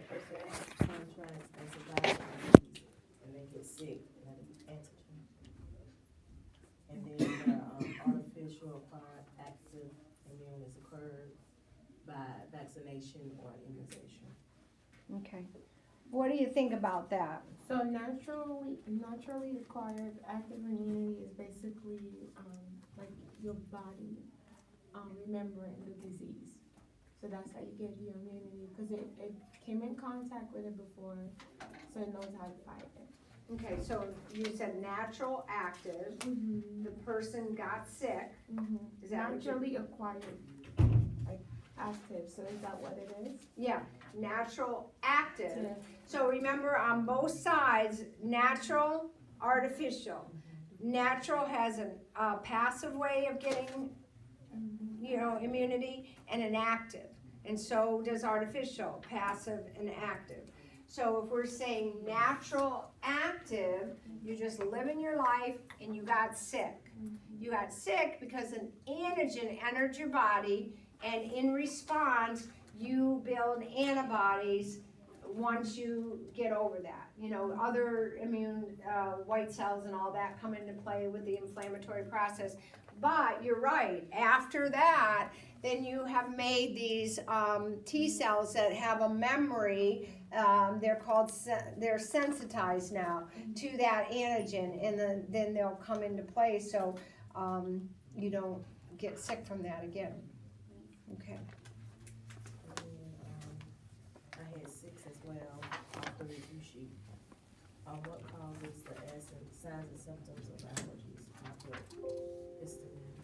person contracts antibiotics and they get sick, that is antigen. And then artificial acquired active immune is occurred by vaccination or immunization. Okay. What do you think about that? So naturally acquired active immunity is basically like your body remembering the disease. So that's how you get your immunity because it came in contact with it before, so it knows how to fight it. Okay, so you said natural active, the person got sick. Is that what you- Naturally acquired, like active. So is that what it is? Yeah, natural active. Yeah. So remember on both sides, natural, artificial. Natural has a passive way of getting, immunity and an active. And so does artificial, passive and active. So if we're saying natural active, you're just living your life and you got sick. You got sick because an antigen entered your body, and in response, you build antibodies once you get over that. Other immune white cells and all that come into play with the inflammatory process. But you're right, after that, then you have made these T cells that have a memory. They're sensitized now to that antigen, and then they'll come into play, so you don't get sick from that again. Okay. And then I had 6 as well off the review sheet. What causes the signs and symptoms of allergies? I put histamine.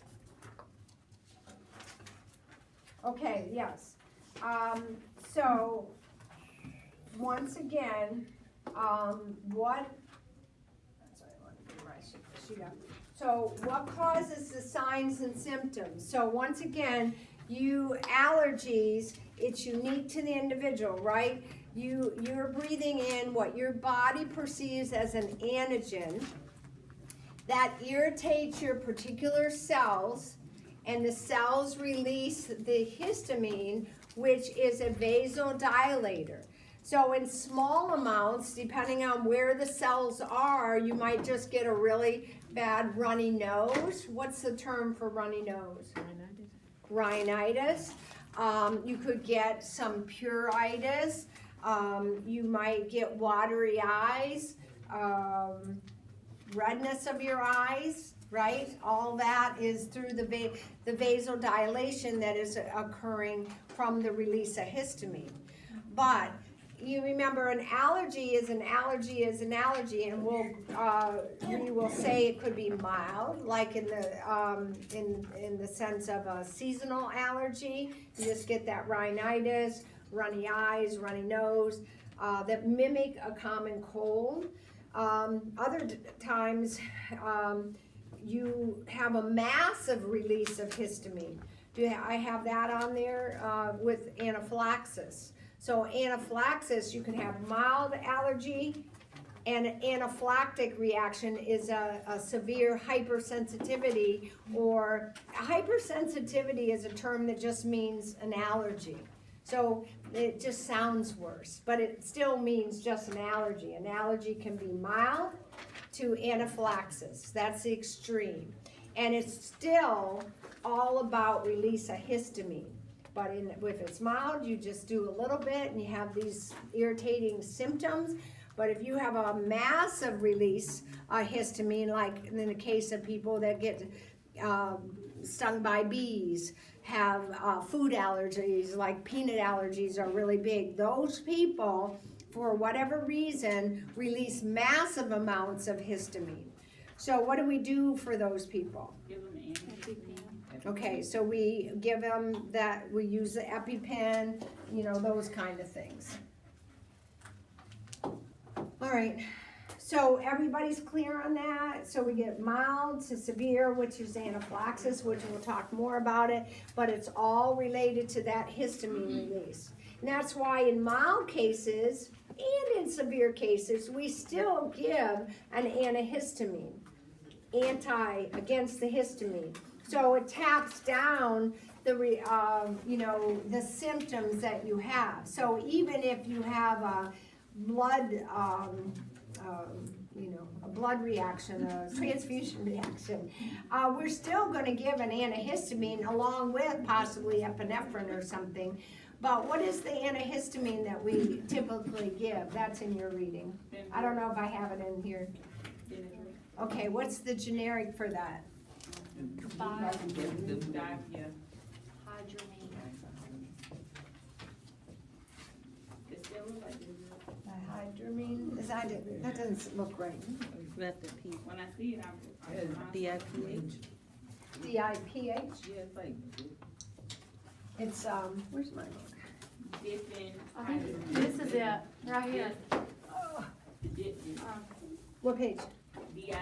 Okay, yes. So, once again, So what causes the signs and symptoms? So once again, allergies, it's unique to the individual, right? You're breathing in what your body perceives as an antigen that irritates your particular cells, and the cells release the histamine, which is a vasodilator. So in small amounts, depending on where the cells are, you might just get a really bad runny nose. What's the term for runny nose? Rhinitis. You could get some pruritus. You might get watery eyes, redness of your eyes, right? All that is through the vasodilation that is occurring from the release of histamine. But you remember, an allergy is an allergy is an allergy, and we will say it could be mild, like in the sense of a seasonal allergy. You just get that rhinitis, runny eyes, runny nose, that mimic a common cold. Other times, you have a massive release of histamine. I have that on there with anaphylaxis. So anaphylaxis, you can have mild allergy, and an anaphylactic reaction is a severe hypersensitivity, or hypersensitivity is a term that just means an allergy. So it just sounds worse, but it still means just an allergy. An allergy can be mild to anaphylaxis. That's the extreme. And it's still all about release of histamine. But if it's mild, you just do a little bit and you have these irritating symptoms. But if you have a massive release of histamine, like in the case of people that get stung by bees, have food allergies, like peanut allergies are really big, those people, for whatever reason, release massive amounts of histamine. So what do we do for those people? Give them EpiPen. Okay, so we give them that, we use the EpiPen, those kind of things. All right, so everybody's clear on that? So we get mild to severe, which is anaphylaxis, which we'll talk more about it, but it's all related to that histamine release. And that's why in mild cases and in severe cases, we still give an antihistamine, against the histamine. So it taps down you know, the symptoms that you have. So even if you have a blood, you know, a blood reaction, a transfusion reaction, we're still gonna give an antihistamine along with possibly epinephrine or something. But what is the antihistamine that we typically give? That's in your reading. I don't know if I have it in here. Okay, what's the generic for that? Hydramine. Hydramine, that doesn't look right. Not the P. When I see it, I'm DIPH. DIPH? Yeah, it's like It's, where's my book? dipping. I think this is it, right here. What page? DIPHEN.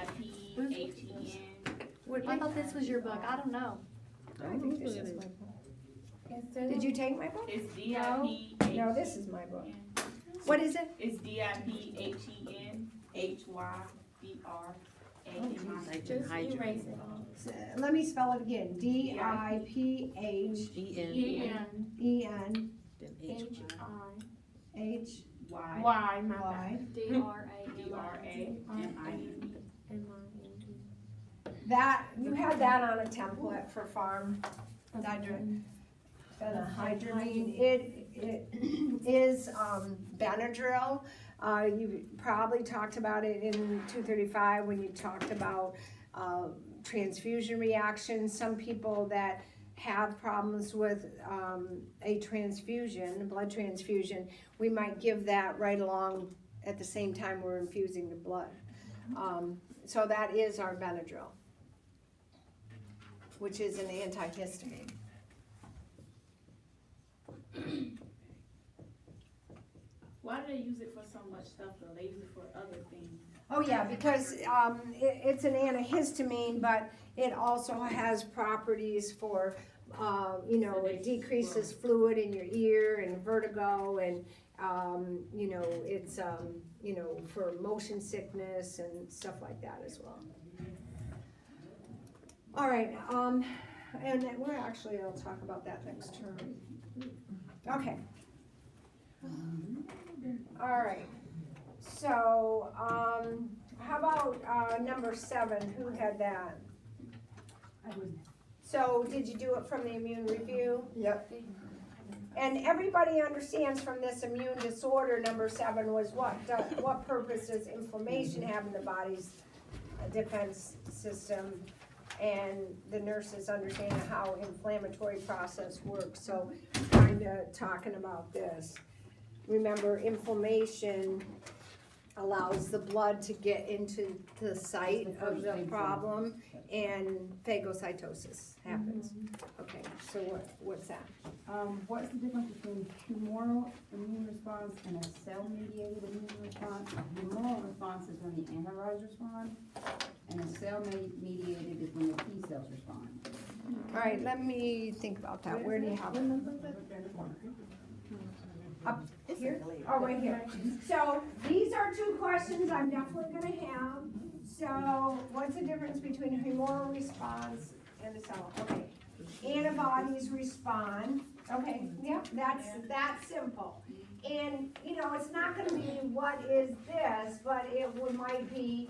I thought this was your book, I don't know. I think this is my book. Did you take my book? It's DIPHEN. No, this is my book. What is it? It's DIPHEN HYBRAN. Just erase it. Let me spell it again. DIPHEN E-N-H-I-Y, my bad. DRAMINE. M-I-N-E. That, you had that on a template for farm hydramine. It is Benadryl. You probably talked about it in 235 when you talked about transfusion reactions. Some people that have problems with a transfusion, a blood transfusion, we might give that right along at the same time we're infusing the blood. So that is our Benadryl, which is an antihistamine. Why do they use it for so much stuff though? They use it for other things. Oh yeah, because it's an antihistamine, but it also has properties for, you know, it decreases fluid in your ear and vertigo, and you know, it's you know, for motion sickness and stuff like that as well. All right, and we're actually, I'll talk about that next term. Okay. All right. So, how about number 7? Who had that? So, did you do it from the immune review? Yep. And everybody understands from this immune disorder, number 7 was what purpose does inflammation have in the body's defense system? And the nurses understand how inflammatory process works. So, kind of talking about this. Remember, inflammation allows the blood to get into the site of the problem, and phagocytosis happens. Okay, so what's that? What's the difference between humoral immune response and a cell-mediated immune response? A humoral response is when the antibodies respond, and a cell-mediated is when the T cells respond. All right, let me think about that. Where do you have it? Up here? Oh, right here. So these are 2 questions I'm definitely gonna have. So what's the difference between a humoral response and a cell? Okay. Antibodies respond. Okay, yep, that's that simple. And, you know, it's not gonna be what is this, but might be,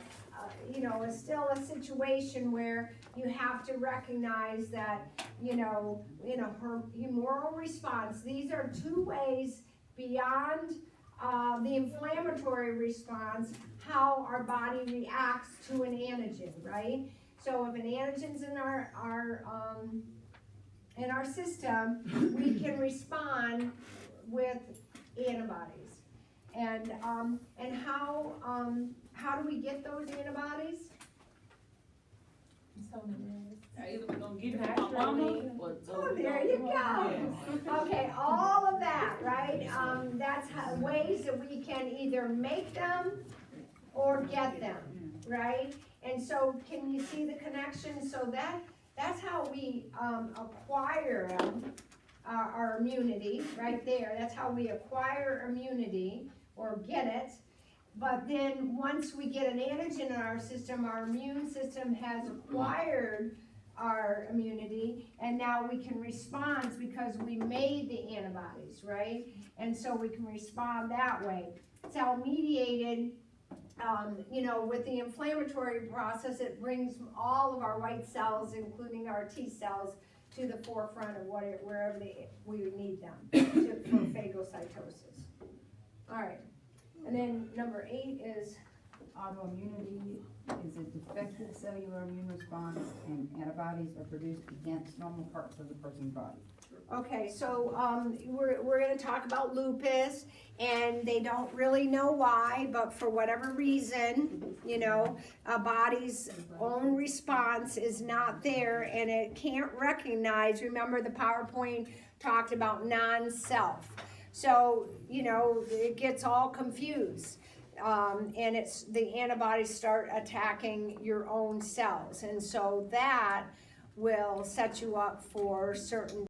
you know, it's still a situation where you have to recognize that, you know, in a humoral response, these are 2 ways beyond the inflammatory response, how our body reacts to an antigen, right? So if an antigen's in our system, we can respond with antibodies. And how do we get those antibodies? So many ways. Either we're gonna get it from mama or. Oh, there you go. Okay, all of that, right? That's ways that we can either make them or get them, right? And so, can you see the connection? So that's how we acquire our immunity, right there. That's how we acquire immunity or get it. But then once we get an antigen in our system, our immune system has acquired our immunity, and now we can respond because we made the antibodies, right? And so we can respond that way. Cell mediated, with the inflammatory process, it brings all of our white cells, including our T cells, to the forefront of wherever we would need them for phagocytosis. All right, and then number 8 is Autoimmunity is a defective cellular immune response, and antibodies are produced against normal parts of the person's body. okay. So we're going to talk about lupus, and they don't really know why, but for whatever reason, a body's own response is not there, and it can't recognize. Remember, the PowerPoint talked about non-self. So it gets all confused. And the antibodies start attacking your own cells, and so that will set you up for certain